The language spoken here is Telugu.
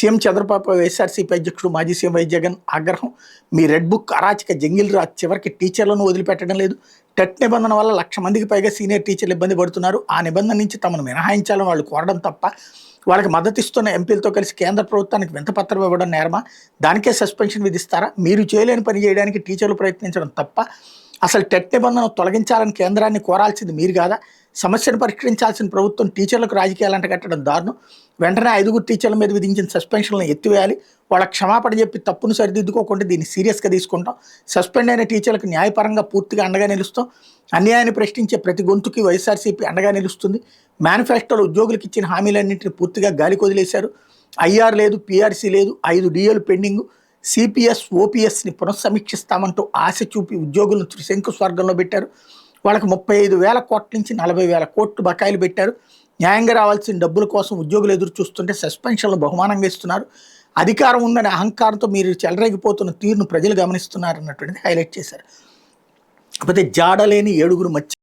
సీఎం చంద్రబాబు వైఎస్ఆర్సీపీ అధ్యక్షుడు మాజీ సీఎం వై జగన్ ఆగ్రహం. మీ రెడ్ బుక్ అరాచక జంగిల్ రాజ్ చివరికి టీచర్లను వదిలిపెట్టడం లేదు. టెట్ నిబంధన వల్ల 1,00,000 మందికి పైగా సీనియర్ టీచర్లు ఇబ్బంది పడుతున్నారు. ఆ నిబంధన నుంచి తమను మినహాయించాలని వాళ్ళు కోరడం తప్ప వాళ్ళకి మద్దతిస్తున్న ఎంపీలతో కలిసి కేంద్ర ప్రభుత్వానికి వింతపత్రం ఇవ్వడం నేరమా? దానికే సస్పెన్షన్ విధిస్తారా? మీరు చేయలేని పని చేయడానికి టీచర్లు ప్రయత్నించడం తప్ప అసలు టెట్ నిబంధన తొలగించాలని కేంద్రాన్ని కోరాల్సింది మీరు కాదా? సమస్యను పరిష్కరించాల్సిన ప్రభుత్వం టీచర్లకు రాజకీయాలు అంటగట్టడం దారుణం. వెంటనే 5 టీచర్ల మీద విధించిన సస్పెన్షన్లను ఎత్తివేయాలి. వాళ్ళ క్షమాపణ చెప్పి తప్పును సరిదిద్దుకోకుండా దీన్ని సీరియస్గా తీసుకుంటాం. సస్పెండ్ అయిన టీచర్లకు న్యాయపరంగా పూర్తిగా అండగా నిలుస్తాం. అన్యాయాన్ని ప్రశ్నించే ప్రతి గొంతుకి వైఎస్ఆర్సీపీ అండగా నిలుస్తుంది. మేనిఫెస్టోలో ఉద్యోగులకు ఇచ్చిన హామీలన్నింటినీ పూర్తిగా గాలికి వదిలేశారు. ఐఆర్ లేదు, పీఆర్సీ లేదు, 5 డిఏలు పెండింగు. సిపిఎస్ ఓపీఎస్ని పునఃసమీక్షిస్తామంటూ ఆశ చూపి ఉద్యోగులను త్రిశంకు స్వర్గంలో పెట్టారు. వాళ్ళకి 35,000 కోట్ల నుంచి 40,000 కోట్లు బకాయిలు పెట్టారు. న్యాయంగా రావాల్సిన డబ్బుల కోసం ఉద్యోగులు ఎదురు చూస్తుంటే సస్పెన్షన్లు బహుమానంగా ఇస్తున్నారు. అధికారం ఉందనే అహంకారంతో మీరు చెలరేగిపోతున్న తీరును ప్రజలు గమనిస్తున్నారు అన్నటువంటిది హైలైట్ చేశారు. కాకపోతే జాడలేని 7 మధ్య